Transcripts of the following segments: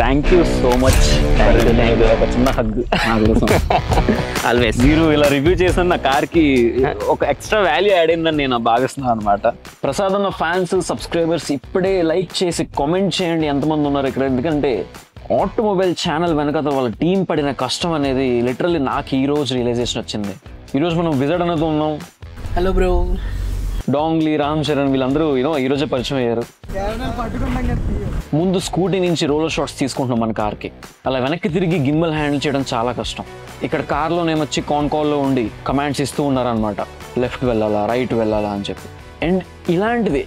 Thank you so much. ఒక చిన్న hug always. మీరు ఇలా రివ్యూ చేసిన నా కార్కి ఒక ఎక్స్ట్రా వాల్యూ యాడ్ అయిందని నేను భావిస్తున్నాను అనమాట. ప్రసాద్ అన్న ఫ్యాన్స్, సబ్స్క్రైబర్స్ ఇప్పుడే లైక్ చేసి కామెంట్ చేయండి ఎంతమంది ఉన్నారు ఇక్కడ. ఎందుకంటే ఆటోమొబైల్ ఛానల్ వెనకాల వాళ్ళ టీం పడిన కష్టం అనేది లిటరల్లీ నాకు ఈ రోజు రియలైజేషన్ వచ్చింది. ఈరోజు మనం విజయ్ అనేది ఉన్నాం. Hello bro. డాంగ్లీ, రామ్ చరణ్ వీళ్ళందరూ ఈరోజే పరిచయం అయ్యారు. ముందు స్కూటీ నుంచి రోలర్ షాట్స్ తీసుకుంటున్నాం మన కార్కి. అలా వెనక్కి తిరిగి గిమ్మల్ హ్యాండిల్ చేయడం చాలా కష్టం. ఇక్కడ కార్లోనేమొచ్చి కాల్లో ఉండి కమాండ్స్ ఇస్తూ ఉన్నారనమాట, లెఫ్ట్ వెళ్ళాలా రైట్ వెళ్ళాలా అని చెప్పి. అండ్ ఇలాంటిది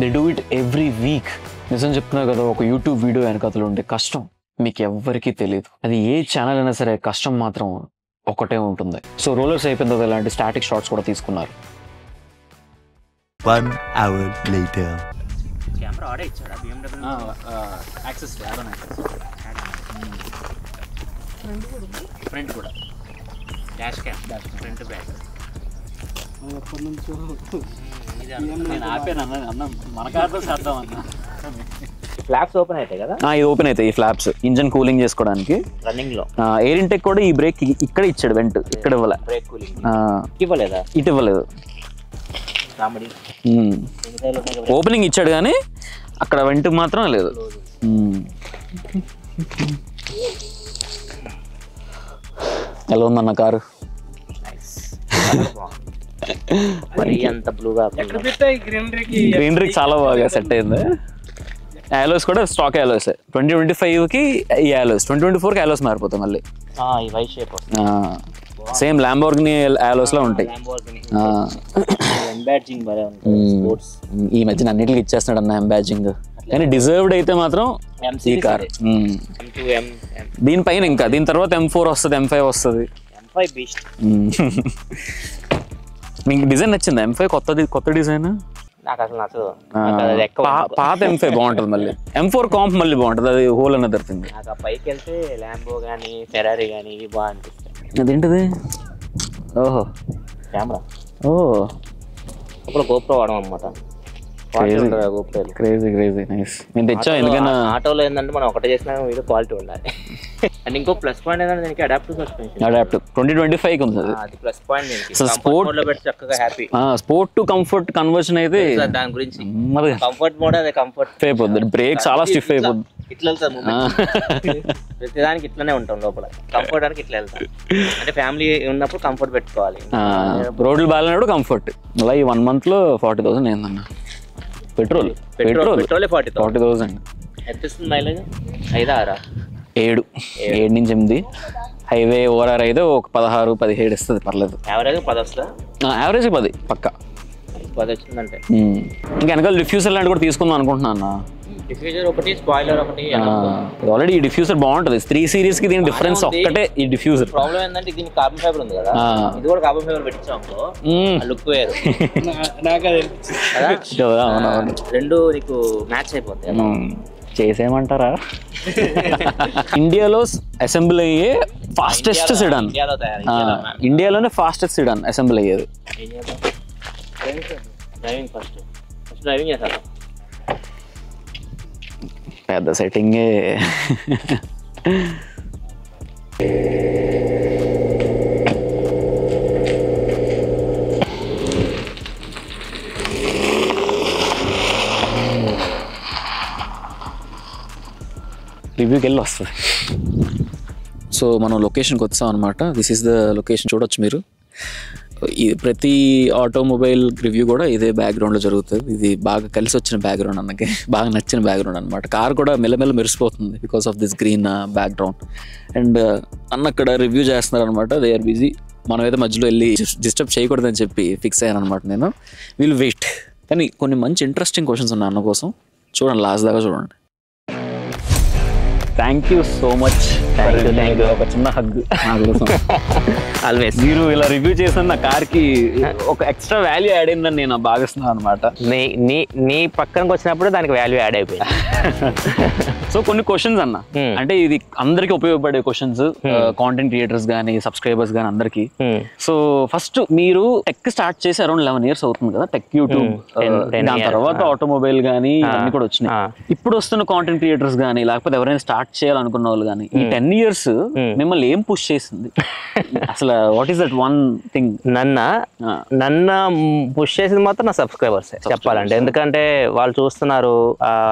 they do it every week. నిజం చెప్తున్నా కదా, ఒక యూట్యూబ్ వీడియో వెనకతలు ఉండే కష్టం మీకు ఎవ్వరికీ తెలియదు. అది ఏ ఛానల్ అయినా సరే కష్టం మాత్రం ఒకటే ఉంటుంది. సో రోలర్స్ అయిపోయిన తర్వాత ఇలాంటి స్టాటిక్ షాట్స్ కూడా తీసుకున్నారు. 1 hour later. కెమెరా ఆడే ఇచ్చాడా BMW? Access add-on access front కూడా డాష్ క్యామ్, ఫ్రంట్ బ్యాక్. నేను ఆపాను అన్న మన కార్తో చేద్దాం అన్న. ఫ్లాప్స్ ఓపెన్ అవుతాయి కదా? ఇది ఓపెన్ అవుతాయి ఈ ఫ్లాప్స్, ఇంజన్ కూలింగ్ చేసుకోవడానికి. రన్నింగ్ లో ఎయిర్ ఇంటెక్ కూడా ఈ బ్రేక్ ఇక్కడ ఇచ్చాడు, వెంట్ ఇక్కడ ఇవ్వలే. బ్రేక్ కూలింగ్ ఇవ్వలేదా? ఇటు ఇవ్వలేదు. ఓపెనింగ్ ఇచ్చాడు కానీ అక్కడ వెంట్ మాత్రం లేదు. ఎలా ఉందన్న కారు? గ్రీనరీ చాలా బాగా సెట్ అయింది. యాలోస్ కూడా స్టాక్ యాలోస్. 2025కి ఈ యాలోస్, 2024కి యాలోస్ మారిపోతాయి మళ్ళీ. సేమ్ ల్యాంబోర్గిని యాలోస్ లో ఉంటాయి. ఈ మధ్యన అన్నిటికి ఇచ్చేస్తున్నాడు అన్న ఎంబ్యాజింగ్, కానీ డిజర్వ్డ్ అయితే మాత్రం ఈ కార్. దీనిపైన ఇంకా దీని తర్వాత M4 వస్తుంది, M5 వస్తుంది. మీకు డిజైన్ నచ్చిందా? M5 కొత్త డిజైన్ నాకు అసలు నచ్చదు. పాత M5 బాగుంటుంది, మళ్ళీ M4 కాంప్ మళ్ళీ బాగుంటుంది. అది హోల్ అన్నది థింగ్. నాకు పైకి వెళ్తే ల్యాంబో కానీ ఫెరారీ కానీ ఇవి బాగా అనిపిస్తాయి. అదేంటిది? ఓహో కెమెరా. అప్పుడు గోప్రో వాడడం అనమాట. Crazy nice. నేను తెచ్చా ఎందుకన్నా ఆటోలో ఏంటంటే మనం ఒకటే చేసినా ఇది క్వాలిటీ ఉండాలి. అండ్ ఇంకో ప్లస్ పాయింట్ ఏంటంటే దీనికి అడాప్టివ్ సస్పెన్షన్. 2025 ఉంది అది ప్లస్ పాయింట్. సో స్పోర్ట్ లో పెట్టి చక్కగా happy. Sport to comfort conversion అయితే దాని గురించి కంఫర్ట్ మోడ్ అదే కంఫర్ట్ అయిపోద్ది. బ్రేక్ చాలా స్టిఫ్ అయిపోద్ది. ఇట్లా వెళ్తాం ప్రతిదానికి ఇట్లానే ఉంటాం లోపల. కంఫర్ట్ అంటే ఇట్లా వెళ్తాం. అంటే ఫ్యామిలీ ఉన్నప్పుడు కంఫర్ట్ పెట్టుకోవాలి. రోడ్లు బాగాలేనప్పుడు కంఫర్ట్. అలా ఈ 1 month లో 40,000 ఏందన్న పెట్రోల్ 40,000. ఎంత ఇస్తుంది మైలేజ్? 5-6? 7 నుంచి 8. హైవే ఓవరార్ అయితే ఒక 16-17 ఇస్తుంది, పర్లేదు. యావరేజ్ 10 వస్తుందా? యావరేజ్ 10 పక్కా. 10 వచ్చిందంటే ఇంకా వెనకాల డిఫ్యూజర్ లాంటి కూడా తీసుకుందాం అనుకుంటున్నా అన్న. డిఫ్యూజర్ ఒకటి, స్పాయిలర్ ఒకటి. ఆల్రెడీ ఈ డిఫ్యూజర్ బాగుంటుంది. 3 series కి దీని డిఫరెన్స్ ఒక్కటే ఈ డిఫ్యూజర్. ప్రాబ్లం ఏంటంటే దీనికి కార్బన్ ఫైబర్ ఉంది కదా, ఇది కూడా కార్బన్ ఫైబర్ పెట్టించాం లుక్ వేరు. రెండు నీకు మ్యాచ్ అయిపోతాయి. చేసేయమంటారా? ఇండియాలో అసెంబ్లీ అయ్యే ఫాస్టెస్ట్ సిడాన్, ఇండియాలోనే ఫాస్టెస్ట్ సిడాన్ అసెంబ్లీ అయ్యేది. డ్రైవింగ్ ఫస్ట్ డ్రైవింగ్ చేస్తాను. పెద్ద సెట్టింగే. రివ్యూకి వెళ్ళి వస్తుంది. సో మనం లొకేషన్కి వచ్చాం అనమాట. This is the location. చూడొచ్చు మీరు. ప్రతి ఆటోమొబైల్ రివ్యూ కూడా ఇదే బ్యాక్గ్రౌండ్లో జరుగుతుంది. ఇది బాగా కలిసి వచ్చిన బ్యాక్గ్రౌండ్, అన్నకి బాగా నచ్చిన బ్యాక్గ్రౌండ్ అనమాట. కార్ కూడా మెల్లమెల్ల మెరిసిపోతుంది because of this green background. And అన్న అక్కడ రివ్యూ చేస్తున్నారు అనమాట. They are busy. మనమైతే మధ్యలో వెళ్ళి డిస్టర్బ్ చేయకూడదని చెప్పి ఫిక్స్ అయ్యాను అనమాట నేను. Will wait. కానీ కొన్ని మంచి ఇంట్రెస్టింగ్ క్వశ్చన్స్ ఉన్నాయి అన్న కోసం. చూడండి, లాస్ట్ దాకా చూడండి. Thank you so much. ఒక చిన్న హగ్ ఆల్వేస్. మీరు ఇలా రివ్యూ చేసిన నా కార్కి ఒక ఎక్స్ట్రా వాల్యూ యాడ్ అయిందని నేను భావిస్తున్నాను అనమాట. నీ పక్కనకి వచ్చినప్పుడు దానికి వాల్యూ యాడ్ అయిపోయింది. సో కొన్ని క్వశ్చన్స్ అన్న, అంటే ఇది అందరికి ఉపయోగపడే క్వశ్చన్స్, కాంటెంట్ క్రియేటర్స్ కానీ సబ్స్క్రైబర్స్ కానీ అందరికి. సో ఫస్ట్ మీరు టెక్ స్టార్ట్ చేసి అరౌండ్ 11 years అవుతుంది కదా, టెక్ యూట్యూబ్. దాని తర్వాత ఆటోమొబైల్ కానీ అన్ని కూడా వచ్చినాయి. ఇప్పుడు వస్తున్న కాంటెంట్ క్రియేటర్స్ కానీ లేకపోతే ఎవరైనా స్టార్ట్ స్టార్ట్ చేయాలనుకున్న వాళ్ళు కానీ ఈ 10 years మిమ్మల్ని ఏం పుష్ చేసింది అసలు? What is that one thing? నన్ను పుష్ చేసింది మాత్రం నా సబ్స్క్రైబర్స్ చెప్పాలంటే. ఎందుకంటే వాళ్ళు చూస్తున్నారు,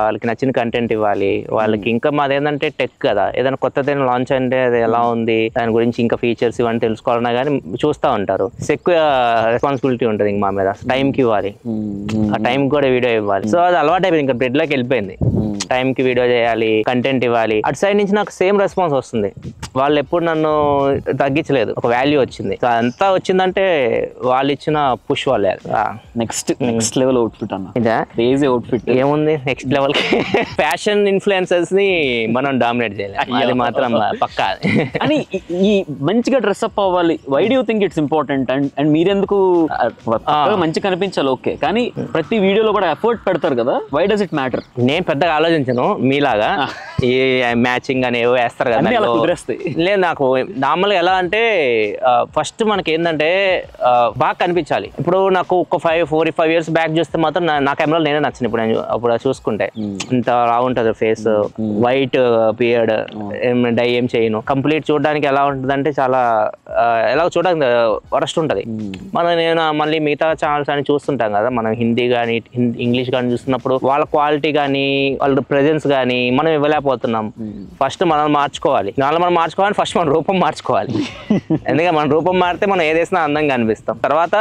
వాళ్ళకి నచ్చిన కంటెంట్ ఇవ్వాలి వాళ్ళకి. ఇంకా మాది ఏంటంటే టెక్ కదా, ఏదైనా కొత్తది లాంచ్ అంటే అది ఎలా ఉంది దాని గురించి ఇంకా ఫీచర్స్ ఇవన్నీ తెలుసుకోవాలన్నా కానీ చూస్తూ ఉంటారు. ఎక్కువ రెస్పాన్సిబిలిటీ ఉంటుంది ఇంక మా మీద. టైంకి ఇవ్వాలి, ఆ టైంకి కూడా వీడియో ఇవ్వాలి. సో అది అలవాటు అయిపోయింది, ఇంకా బ్రెడ్ లోకి వెళ్ళిపోయింది. టైంకి వీడియో చేయాలి, కంటెంట్ ఇవ్వాలి. అటు సైడ్ నుంచి నాకు సేమ్ రెస్పాన్స్ వస్తుంది. వాళ్ళు ఎప్పుడు నన్ను తగ్గించలేదు, ఒక వాల్యూ వచ్చింది. అంతా వచ్చిందంటే వాళ్ళు ఇచ్చిన పుష్ వాళ్ళే. నెక్స్ట్ లెవెల్ అవుట్ఫిట్ అన్న, క్రేజీ అవుట్ఫిట్ ఏముంది నెక్స్ట్ లెవెల్ కి? ఫ్యాషన్ ఇన్ఫ్లుయెన్సర్స్ ని మనం డామినేట్ చేయలేం, అది మాత్రం పక్కా. అని ఈ మంచిగా డ్రెస్ అప్ అవ్వాలి. Why do think it's important? And మీరెందుకు మంచి కనిపించాలి ఓకే, కానీ ప్రతి వీడియోలో కూడా ఎఫర్ట్ పెడతారు కదా, వై డస్ ఇట్ మ్యాటర్? నేను పెద్దగా ఆలోచించను మీలాగా, ఈ మ్యాచింగ్ అని ఏవో వేస్తారు కదా, లేదు నాకు నార్మల్గా ఎలా అంటే ఫస్ట్ మనకి ఏంటంటే బాగా కనిపించాలి. ఇప్పుడు నాకు ఒక 4-5 years బ్యాక్ చూస్తే మాత్రం నా కెమెరాలో నేనే నచ్చింది. అప్పుడు చూసుకుంటే ఇంత రా ఉంటుంది ఫేస్, వైట్ బియర్డ్, డై ఏం చేయను, కంప్లీట్ చూడడానికి ఎలా ఉంటుంది అంటే చాలా ఎలా చూడడానికి వరస్ట్ ఉంటుంది. నేను మళ్ళీ మిగతా ఛానల్స్ అని చూస్తుంటాం కదా, మనం హిందీ కానీ ఇంగ్లీష్ కానీ చూస్తున్నప్పుడు వాళ్ళ క్వాలిటీ కానీ వాళ్ళ ప్రెజెన్స్ కానీ మనం ఇవ్వలేకపోతున్నాం. ఫస్ట్ మనం మార్చుకోవాలి, మనం మార్చుకోవాలి. ఫస్ట్ మన రూపం మార్చుకోవాలి, ఎందుకంటే మన రూపం మారితే మనం ఏదేసినా అందంగా అనిపిస్తాం. తర్వాత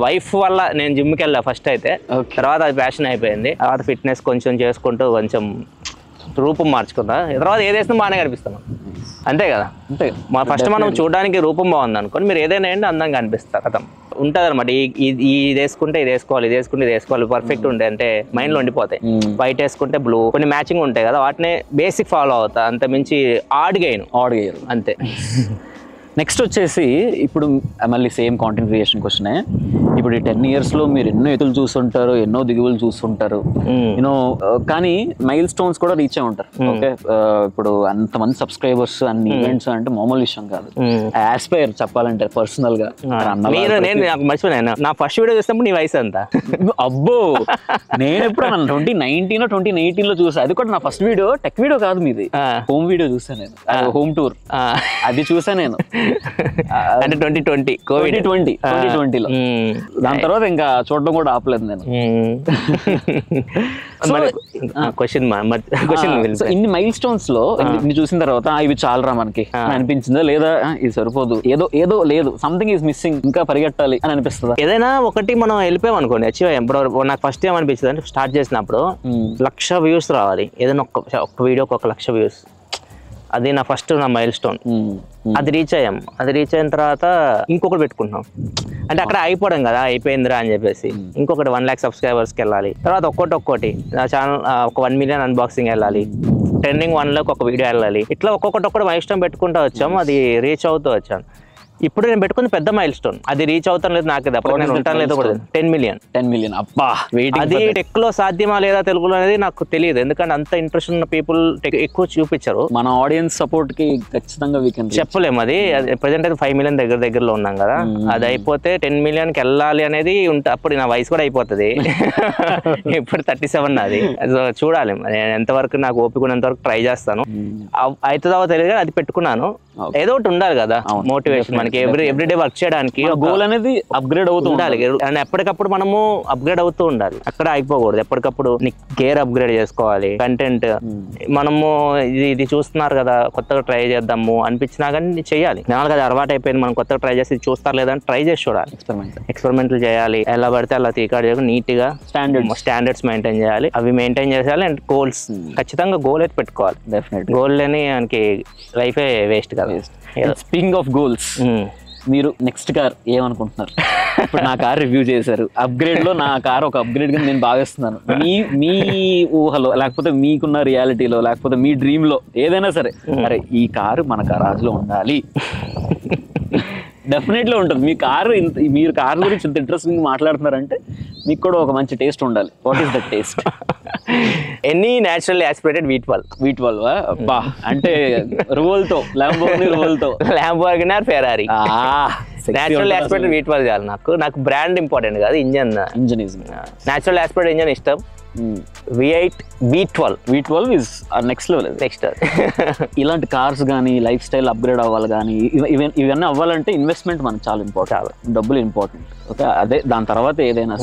వైఫ్ వల్ల నేను జిమ్కి వెళ్ళా ఫస్ట్ అయితే, తర్వాత అది ప్యాషన్ అయిపోయింది. తర్వాత ఫిట్నెస్ కొంచెం చేసుకుంటూ కొంచెం రూపం మార్చుకుందా, తర్వాత ఏదేసినా బాగానే కనిపిస్తున్నాం. అంతే కదా, అంతే. ఫస్ట్ మనం చూడడానికి రూపం బాగుంది అనుకోండి, మీరు ఏదైనా ఏంటి అందంగా అనిపిస్తారు. కథం ఉంటుంది అనమాట. ఇది వేసుకుంటే ఇది వేసుకోవాలి, ఇది వేసుకుంటే ఇది వేసుకోవాలి, పర్ఫెక్ట్ ఉంటాయి అంటే మైండ్లో ఉండిపోతాయి. వైట్ వేసుకుంటే బ్లూ, కొన్ని మ్యాచింగ్ ఉంటాయి కదా, వాటిని బేసిక్ ఫాలో అవుతా, అంత మించి ఆడ్ గేయను అంతే. నెక్స్ట్ వచ్చేసి ఇప్పుడు మళ్ళీ సేమ్ కాంటెంట్ క్రియేషన్ క్వశ్చనే. ఇప్పుడు ఈ 10 yearsలో మీరు ఎన్నో ఎత్తులు చూస్తుంటారు, ఎన్నో దిగువలు చూస్తుంటారు, యూనో, కానీ మైల్ స్టోన్స్ కూడా రీచ్ అయి ఉంటారు. ఓకే, ఇప్పుడు అంతమంది సబ్స్క్రైబర్స్, అన్ని ఈవెంట్స్ అంటే మామూలు విషయం కాదు. ఆస్పైర్ చెప్పాలంటే పర్సనల్ గా నాకు మర్చిపోయాను, నా ఫస్ట్ వీడియో చూసినప్పుడు నీ వయసు అంతా? అబ్బో, నేను ఎప్పుడు 2019 or 2018లో చూసా. అది కూడా నా ఫస్ట్ వీడియో టెక్ వీడియో కాదు, మీది హోమ్ వీడియో చూసాను నేను, హోమ్ టూర్, అది చూసా నేను. అంటే 2020లో. దాని తర్వాత ఇంకా చూడడం కూడా ఆపలేదు నేను. ఇన్ని మైల్ స్టోన్స్ లో ఇన్ని చూసిన తర్వాత ఇవి చాలరా మనకి అనిపించిందా, లేదా ఇది సరిపోదు, ఏదో లేదు, సంథింగ్ ఈజ్ మిస్సింగ్, ఇంకా పరిగెట్టాలి అని అనిపిస్తుందా? ఏదైనా ఒకటి మనం వెళ్ళిపోయాం అనుకోండి, అచీవ్ అయ్యాం. ఇప్పుడు నాకు ఫస్ట్ ఏమనిపించింది అంటే, స్టార్ట్ చేసినప్పుడు 1,00,000 views రావాలి, ఏదైనా ఒక్క వీడియోకి 1,00,000 views. అది నా ఫస్ట్ నా మైల్ స్టోన్. అది రీచ్ అయ్యాం. అది రీచ్ అయిన తర్వాత ఇంకొకటి పెట్టుకుంటున్నాం. అంటే అక్కడ అయిపోవడం కదా, అయిపోయిందిరా అని చెప్పేసి ఇంకొకటి 1 lakh సబ్స్క్రైబర్స్కి వెళ్ళాలి. తర్వాత ఒక్కొక్కటి నా ఛానల్ ఒక 1 million అన్బాక్సింగ్ వెళ్ళాలి, ట్రెండింగ్ 1లోకి ఒక వీడియో వెళ్ళాలి. ఇట్లా ఒక్కొక్కటి మైల్ స్టోన్ పెట్టుకుంటూ వచ్చాము. అది రీచ్ అవుతూ వచ్చాను. ఇప్పుడు నేను పెట్టుకుని పెద్ద మైల్ స్టోన్, అది రీచ్ అవుతాను లేదు నాకు, నేను ఉంటాను లేదు. 10 million. అబ్బా, అది టెక్ లో సాధ్యమా లేదా తెలుగులో అనేది నాకు తెలియదు, ఎందుకంటే అంత ఇంట్రెస్ట్ ఉన్న పీపుల్ ఎక్కువ చూపించారు. మన ఆడియన్స్ సపోర్ట్ కి ఖచ్చితంగా చెప్పలేము. అది ప్రెసెంట్ అయితే 5 million దగ్గరలో ఉన్నాం కదా, అది అయిపోతే 10 millionకి వెళ్ళాలి అనేది అప్పుడు నా వయసు కూడా అయిపోతుంది. ఇప్పుడు 37 నాది. చూడాలి ఎంతవరకు నాకు ఓపిక ఉన్నంతవరకు ట్రై చేస్తాను. అవుతుందో తెలియదు, అది పెట్టుకున్నాను. ఏదో ఒకటి ఉండాలి కదా మోటివేషన్ మనకి, ఎవ్రీడే వర్క్ చేయడానికి గోల్ అనేది అప్గ్రేడ్ అవుతూ ఉండాలి. అండ్ ఎప్పటికప్పుడు మనము అప్గ్రేడ్ అవుతూ ఉండాలి, అక్కడ అయిపోకూడదు. ఎప్పటికప్పుడు గేర్ అప్గ్రేడ్ చేసుకోవాలి. కంటెంట్ మనము ఇది చూస్తున్నారు కదా, కొత్తగా ట్రై చేద్దాము అనిపించినా కానీ చెయ్యాలి. నాలుగు అది అలవాటు అయిపోయింది, మనం కొత్తగా ట్రై చేసి చూస్తారు లేదని ట్రై చేసి చూడాలి. ఎక్స్పెరిమెంట్లు చేయాలి, ఎలా పడితే అలా తీకాడు చేయకుండా నీట్ గా స్టాండర్డ్స్ మెయింటైన్ చేయాలి. అవి మెయింటైన్ చేసేయాలి. అండ్ గోల్స్ ఖచ్చితంగా గోల్ అయితే పెట్టుకోవాలి. డెఫినెట్ గోల్ లేని మనకి లైఫే వేస్ట్ కదా. స్పీకింగ్ ఆఫ్ గోల్స్, మీరు నెక్స్ట్ కార్ ఏమనుకుంటున్నారు? ఇప్పుడు నా కార్ రివ్యూ చేశారు, అప్గ్రేడ్ లో నా కార్ ఒక అప్గ్రేడ్ గా నేను భావిస్తున్నాను. మీ ఊహలో, లేకపోతే మీకున్న రియాలిటీలో, లేకపోతే మీ డ్రీమ్ లో ఏదైనా సరే, అరే ఈ కారు మన గరాజ్ లో ఉండాలి, డెఫినెట్లీ ఉంటుంది. మీరు కార్ గురించి ఇంత ఇంట్రెస్టింగ్ మాట్లాడుతున్నారంటే మీకు కూడా ఒక మంచి టేస్ట్ ఉండాలి. What is the taste? Any natural aspirated V eight valve బా, అంటే రువోల్తో, Lamborghini or Ferrari. Natural aspirated V eight valve చాలు నాకు బ్రాండ్ ఇంపార్టెంట్ కాదు, ఇంజన్. న్యాచురల్ యాస్పిరేటెడ్ ఇంజన్ ఇష్టం. V8 V12 is next level. Next ఇలాంటి కార్స్ కానీ లైఫ్ స్టైల్ అప్గ్రేడ్ అవ్వాలి కానీ ఇవన్నీ అవ్వాలంటే ఇన్వెస్ట్మెంట్ మనకు చాలా ఇంపార్టెంట్, డబ్బులు ఇంపార్టెంట్. ఓకే, అదే దాని తర్వాత ఏదైనా.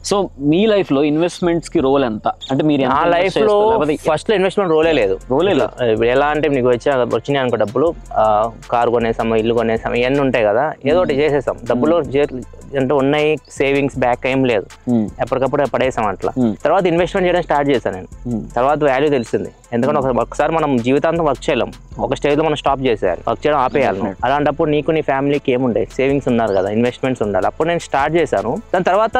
సో మీ లైఫ్ లో ఇన్వెస్ట్మెంట్స్ కి రోల్ ఎంత? అంటే మీరు నా లైఫ్ లో ఫస్ట్ లో ఇన్వెస్ట్మెంట్ రోలే లేదు. ఎలా అంటే నీకు వచ్చినాయి అనుకో డబ్బులు, కారు కొనేసాము, ఇల్లు కొనేసాము, ఇవన్నీ ఉంటాయి కదా, ఏదో ఒకటి చేసేసాం. డబ్బులు అంటే ఉన్నాయి, సేవింగ్స్ బ్యాక్ ఏం లేదు, ఎప్పటికప్పుడు పడేసాం అట్లా. తర్వాత ఇన్వెస్ట్మెంట్ చేయడం స్టార్ట్ చేశాను నేను. తర్వాత వాల్యూ తెలిసింది. ఎందుకంటే ఒకసారి మనం జీవితాంతం వర్క్ చేయలేం, ఒక స్టేజ్ లో మనం స్టాప్ చేసేయాలి, వర్క్ చేయడం ఆపేయాలి. అలాంటప్పుడు నీకు నీ ఫ్యామిలీకి ఏముండే సేవింగ్స్ ఉన్నారు కదా, ఇన్వెస్ట్మెంట్స్ ఉండాలి. అప్పుడు నేను స్టార్ట్ చేశాను. దాని తర్వాత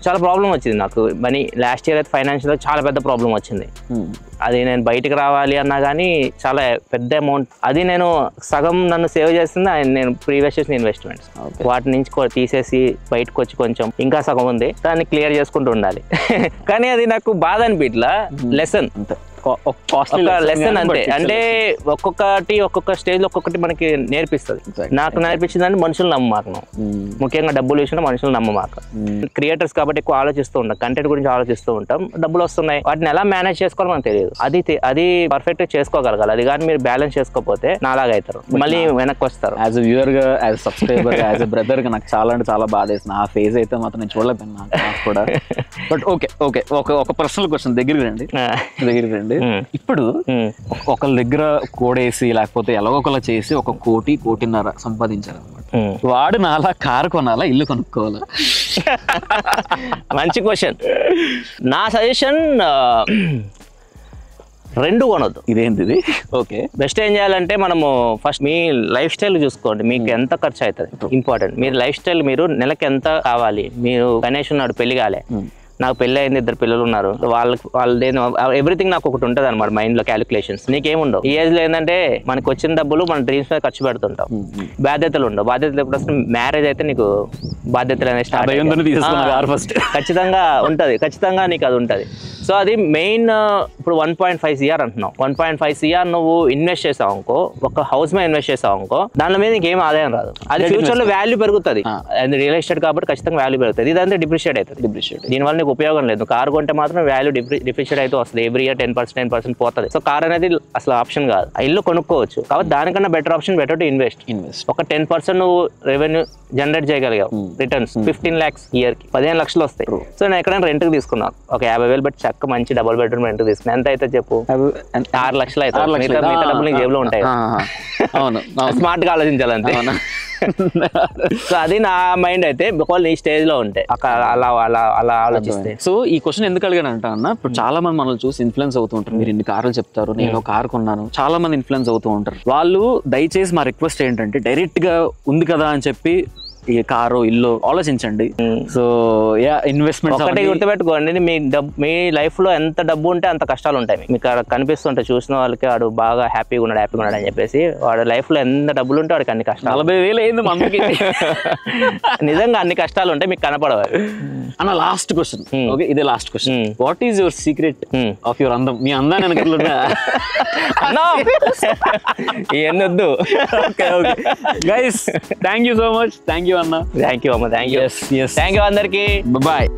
చాలా ప్రాబ్లం వచ్చింది నాకు. మనీ లాస్ట్ ఇయర్ అయితే ఫైనాన్షియల్ చాలా పెద్ద ప్రాబ్లం వచ్చింది. అది నేను బయటకు రావాలి అన్నా కానీ చాలా పెద్ద అమౌంట్. అది నేను సగం నన్ను సేవ్ చేస్తుంది నేను ప్రీవియస్ చేసిన ఇన్వెస్ట్మెంట్స్. వాటి నుంచి తీసేసి బయటకు వచ్చి కొంచెం ఇంకా సగం ఉంది, దాన్ని క్లియర్ చేసుకుంటూ ఉండాలి. కానీ అది నాకు బాధ అనిపించలా, లెసన్ లెసన్ అంతే. అంటే ఒక్కొక్క స్టేజ్ లో ఒక్కొక్కటి మనకి నేర్పిస్తుంది. నాకు నేర్పించిందంటే మనుషులు నమ్మమాక, ముఖ్యంగా డబ్బులు విషయంలో మనుషులు నమ్మమాక. క్రియేటర్స్ కాబట్టి ఎక్కువ ఆలోచిస్తూ ఉంటాం, కంటెంట్ గురించి ఆలోచిస్తూ ఉంటాం. డబ్బులు వస్తున్నాయి, వాటిని ఎలా మేనేజ్ చేసుకోవాలో మనకు తెలియదు. అది పర్ఫెక్ట్ గా చేసుకోగలగాలి. అది కానీ మీరు బ్యాలెన్స్ చేసుకోకపోతే నాలాగా అవుతారు, మళ్ళీ వెనక్కి వస్తారు. యాజ్ ఎ వ్యూవర్ గా, యాజ్ సబ్స్క్రైబర్ గా, యాజ్ ఎ బ్రదర్ గా నాకు చాలా అంటే చాలా బాధ వేసింది. ఆ ఫేజ్ అయితే మాత్రం నేను చూడలేకపోయాను నాకు కూడా. బట్ ఓకే ఒక పర్సనల్ క్వశ్చన్, దగ్గరికి రండి. ఇప్పుడు ఒకళ్ళ దగ్గర కోడేసి లేకపోతే ఎలాగోకలా చేసి 1 కోటి 1.5 కోటి సంపాదించారు అనమాట. వాడు నాలా కారు కొనాలా, ఇల్లు కొనుక్కోవాలా? మంచి క్వశ్చన్. నా సజెషన్ రెండు కొనొద్దు. ఇదేంటిది? ఓకే, బెస్ట్ ఏం చేయాలంటే మనము ఫస్ట్ మీ లైఫ్ స్టైల్ చూసుకోండి. మీకు ఎంత ఖర్చు అవుతుంది ఇంపార్టెంట్. మీరు లైఫ్ స్టైల్, మీరు నెలకి ఎంత కావాలి. మీరు గణేష్ ఉన్నాడు, పెళ్లి కాలే, నాకు పెళ్ళి అయింది, 2 పిల్లలు ఉన్నారు, వాళ్ళది ఎవ్రీథింగ్ నాకు ఒకటి ఉంటుంది అనమాట మైండ్ లో క్యాలిక్యులేషన్స్. నీకేముండవు ఈ ఏజ్ లో. ఏంటంటే మనకు వచ్చిన డబ్బులు మన డ్రీమ్స్ మీద ఖర్చు పెడుతుంటాం. బాధ్యతలు ఉండవు. బాధ్యతలు ఎప్పుడు వస్తుంది? మ్యారేజ్ అయితే నీకు బాధ్యతలు అనేది స్టార్ట్ ఖచ్చితంగా ఉంటది, ఖచ్చితంగా నీకు అది ఉంటది. సో అది మెయిన్. ఇప్పుడు 1.5 CR అంటున్నావు, 1.5 CR నువ్వు ఇన్వెస్ట్ చేసావు అనుకో, ఒక హౌస్ మీద ఇన్వెస్ట్ చేసావు అనుకో, దాని మీద నీకేం ఆదాయం రాదు. అది ఫ్యూచర్ లో వాల్యూ పెరుగుతుంది. అది రియల్ ఎస్టేట్ కాబట్టి ఖచ్చితంగా వాల్యూ పెరుగుతుంది. ఇదంతా డిప్రిషియేట్ అవుతుంది. దీనివల్ల నీకు ఉపయోగం లేదు. కారు కొంటే మాత్రం వాల్యూ డిప్రిషియేట్ అయితే వస్తుంది. ఎవ్రీ ఇయర్ 10% పోతుంది. సో కార్ అనేది అసలు ఆప్షన్ కాదు. ఇల్లు కొనుక్కోవచ్చు, కాబట్టి దానికన్నా better option better to invest. ఒక 10% నువ్వు రెవెన్యూ జనరేట్ చేయగలిగావు, రిటర్న్స్ 15 lakhs ఇయర్ కి 15 లక్షలు వస్తాయి. సో నేను ఎక్కడైనా రెంట్కి తీసుకున్నాను, ఒక 50,000 బట్టి చక్క మంచి డబుల్ బెడ్రూమ్ రెంట్ తీసుకున్నాను. ఎంత అయితే చెప్పు? 6 లక్షలు అయితే. మిగతా డబ్బులు నీకు జేబులో ఉంటాయి. స్మార్ట్ గా ఆలోచించాలంతే. సో అది నా మైండ్ అయితే. ఒకవేళ ఈ స్టేజ్ లో ఉంటే అలా ఆలోచిస్తే. సో ఈ క్వశ్చన్ ఎందుకు అడిగానంట అన్న, ఇప్పుడు చాలా మంది మనల్ని చూసి ఇన్ఫ్లుయెన్స్ అవుతూ ఉంటారు. మీరు ఇన్ని కార్లు చెప్తారు, నేను కారు కొన్నాను, చాలా మంది ఇన్ఫ్లుయెన్స్ అవుతూ ఉంటారు. వాళ్ళు దయచేసి మా రిక్వెస్ట్ ఏంటంటే, డైరెక్ట్ గా ఉంది కదా అని చెప్పి ఈ కారు ఇల్లు ఆలోచించండి. సో ఇన్వెస్ట్మెంట్ ఒకటి గుర్తుపెట్టుకోండి, మీ లైఫ్ లో ఎంత డబ్బు ఉంటే అంత కష్టాలు ఉంటాయి. మీకు కనిపిస్తుంటాయి, చూసిన వాళ్ళకి వాడు బాగా హ్యాపీగా ఉన్నాడు అని చెప్పేసి. వాడు లైఫ్ లో ఎంత డబ్బులు ఉంటే వాడికి అన్ని కష్టాలు. 40,000 అయింది మనకి. నిజంగా అన్ని కష్టాలు ఉంటాయి, మీకు కనపడవు. అన్న లాస్ట్ క్వశ్చన్, ఓకే ఇదే last question. What is your secret of your అందం? మీ అందాన్ని వెనకాల ఇవన్నీ వద్దు. Guys, thank you so much. Thank you అన్న. థ్యాంక్ యూ అమ్మ. Thank you. Thank you అందరికి. బాయ్.